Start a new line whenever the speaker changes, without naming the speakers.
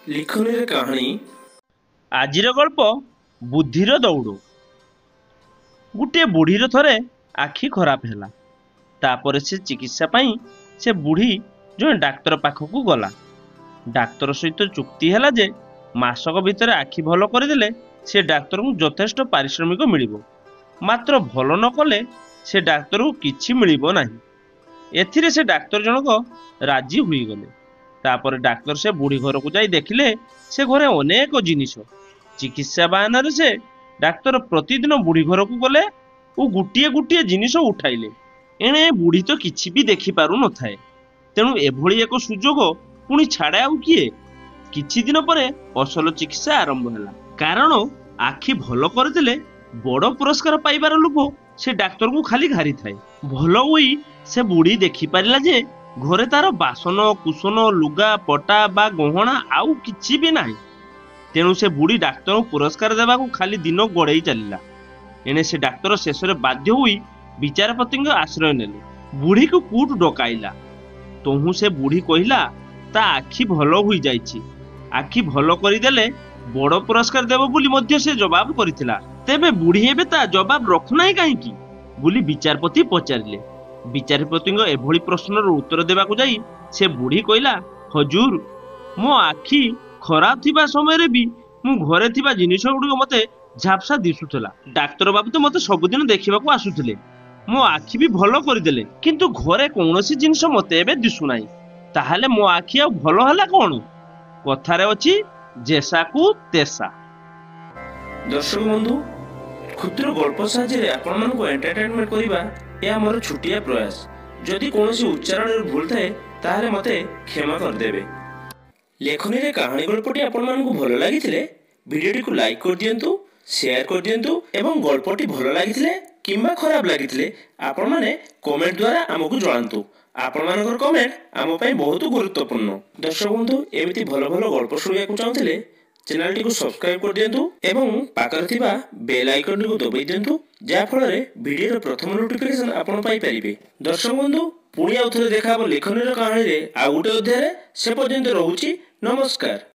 ଲିଖନୀରେ କାହାଣୀ।
ଆଜିର ଗଳ୍ପ ବୁଦ୍ଧିର ଦୌଡ଼। ଗୋଟିଏ ବୁଢ଼ୀର ଥରେ ଆଖି ଖରାପ ହେଲା। ତାପରେ ସେ ଚିକିତ୍ସା ପାଇଁ ସେ ବୁଢ଼ୀ ଜଣେ ଡାକ୍ତର ପାଖକୁ ଗଲା। ଡାକ୍ତର ସହିତ ଚୁକ୍ତି ହେଲା ଯେ ମାସକ ଭିତରେ ଆଖି ଭଲ କରିଦେଲେ ସେ ଡାକ୍ତରଙ୍କୁ ଯଥେଷ୍ଟ ପାରିଶ୍ରମିକ ମିଳିବ। ମାତ୍ର ଭଲ ନ କଲେ ସେ ଡାକ୍ତରକୁ କିଛି ମିଳିବ ନାହିଁ। ଏଥିରେ ସେ ଡାକ୍ତର ଜଣକ ରାଜି ହୋଇଗଲେ। ତାପରେ ଡାକ୍ତର ସେ ବୁଢ଼ୀ ଘରକୁ ଯାଇ ଦେଖିଲେ ସେ ଘରେ ଅନେକ ଜିନିଷ। ଚିକିତ୍ସା ବାହାନାରେ ସେ ଡାକ୍ତର ପ୍ରତିଦିନ ବୁଢ଼ୀ ଘରକୁ ଗଲେ ଓ ଗୋଟିଏ ଗୋଟିଏ ଜିନିଷ ଉଠାଇଲେ। ଏଣେ ବୁଢ଼ୀ ତ କିଛି ବି ଦେଖିପାରୁନଥାଏ। ତେଣୁ ଏଭଳି ଏକ ସୁଯୋଗ ପୁଣି ଛାଡ଼େ ଆଉ କିଏ? କିଛି ଦିନ ପରେ ଅସଲ ଚିକିତ୍ସା ଆରମ୍ଭ ହେଲା। କାରଣ ଆଖି ଭଲ କରିଦେଲେ ବଡ଼ ପୁରସ୍କାର ପାଇବାର ଲୋଭ ସେ ଡାକ୍ତରକୁ ଖାଲି ଘାରିଥାଏ। ଭଲ ହୋଇ ସେ ବୁଢ଼ୀ ଦେଖିପାରିଲା ଯେ ଘରେ ତାର ବାସନ କୁସନ ଲୁଗା ପଟା ବା ଗହଣା ଆଉ କିଛି ବି ନାହିଁ। ତେଣୁ ସେ ବୁଢ଼ୀ ଡାକ୍ତରଙ୍କୁ ପୁରସ୍କାର ଦେବାକୁ ଖାଲି ଦିନ ଗଡ଼େଇ ଚାଲିଲା। ଏଣେ ସେ ଡାକ୍ତର ଶେଷରେ ବାଧ୍ୟ ହୋଇ ବିଚାରପତିଙ୍କ ଆଶ୍ରୟ ନେଲେ। ବୁଢ଼ୀକୁ କୋର୍ଟ ଡକାଇଲା। ତହୁଁ ସେ ବୁଢ଼ୀ କହିଲା ତା ଆଖି ଭଲ ହୋଇଯାଇଛି। ଆଖି ଭଲ କରିଦେଲେ ବଡ଼ ପୁରସ୍କାର ଦେବ ବୋଲି ମଧ୍ୟ ସେ ଜବାବ କରିଥିଲା। ତେବେ ବୁଢ଼ୀ ଏବେ ତା ଜବାବ ରଖୁନାହିଁ କାହିଁକି ବୋଲି ବିଚାରପତି ପଚାରିଲେ। ବିଚାରପତିଙ୍କ ଏଭଳି ପ୍ରଶ୍ନର ଉତ୍ତର ଦେବାକୁ ଯାଇ ସେ ବୁଢ଼ୀ କହିଲା, ହଜୁର, ମୋ ଆଖି ଖରାପ ଥିବା ସମୟରେ ବି ମୁଁ ଘରେ ଥିବା ଜିନିଷ ଗୁଡ଼ିକ ମତେ ଝାପ୍ସା ଦିଶୁଥିଲା। ଡାକ୍ତର ବାବୁ ତ ମତେ ସବୁଦିନ ଦେଖିବାକୁ ଆସୁଥିଲେ। ମୋ ଆଖି ବି ଭଲ କରିଦେଲେ, କିନ୍ତୁ ଘରେ କୌଣସି ଜିନିଷ ମତେ ଏବେ ଦିଶୁନାହିଁ। ତାହେଲେ ମୋ ଆଖି ଆଉ ଭଲ ହେଲା କଣ? କଥାରେ ଅଛି ଯେସାକୁ ତେସା।
ଦର୍ଶକ ବନ୍ଧୁ, କ୍ଷୁଦ୍ର ଗଳ୍ପ ସାହାଯ୍ୟରେ ଆପଣମାନଙ୍କୁ ଏଣ୍ଟରଟେନମେଣ୍ଟ କରିବା ଏହା ମୋର ଛୋଟିଆ ପ୍ରୟାସ। ଯଦି କୌଣସି ଉଚ୍ଚାରଣରେ ଭୁଲ ଥାଏ ତାହେଲେ ମୋତେ କ୍ଷମା କରିଦେବେ। ଲେଖନୀରେ କାହାଣୀ ଗଳ୍ପଟି ଆପଣମାନଙ୍କୁ ଭଲ ଲାଗିଥିଲେ ଭିଡ଼ିଓଟିକୁ ଲାଇକ୍ କରିଦିଅନ୍ତୁ, ସେୟାର କରିଦିଅନ୍ତୁ ଏବଂ ଗଳ୍ପଟି ଭଲ ଲାଗିଥିଲେ କିମ୍ବା ଖରାପ ଲାଗିଥିଲେ ଆପଣମାନେ କମେଣ୍ଟ ଦ୍ୱାରା ଆମକୁ ଜଣାନ୍ତୁ। ଆପଣମାନଙ୍କର କମେଣ୍ଟ ଆମ ପାଇଁ ବହୁତ ଗୁରୁତ୍ୱପୂର୍ଣ୍ଣ। ଦର୍ଶକ ବନ୍ଧୁ, ଏମିତି ଭଲ ଭଲ ଗଳ୍ପ ଶୁଣିବାକୁ ଚାହୁଁଥିଲେ ଚ୍ୟାନେଲଟିକୁ ସବସ୍କ୍ରାଇବ କରିଦିଅନ୍ତୁ ଏବଂ ପାଖରେ ଥିବା ବେଲ୍ ଆଇକନଟିକୁ ଦବାଇ ଦିଅନ୍ତୁ, ଯାହାଫଳରେ ଭିଡ଼ିଓର ପ୍ରଥମ ନୋଟିଫିକେସନ ଆପଣ ପାଇପାରିବେ। ଦର୍ଶକ ବନ୍ଧୁ, ପୁଣି ଆଉ ଥରେ ଦେଖା ହେବ ଲେଖନୀର କାହାଣୀରେ ଆଉ ଗୋଟେ ଅଧ୍ୟାୟରେ। ସେ ପର୍ଯ୍ୟନ୍ତ ରହୁଛି, ନମସ୍କାର।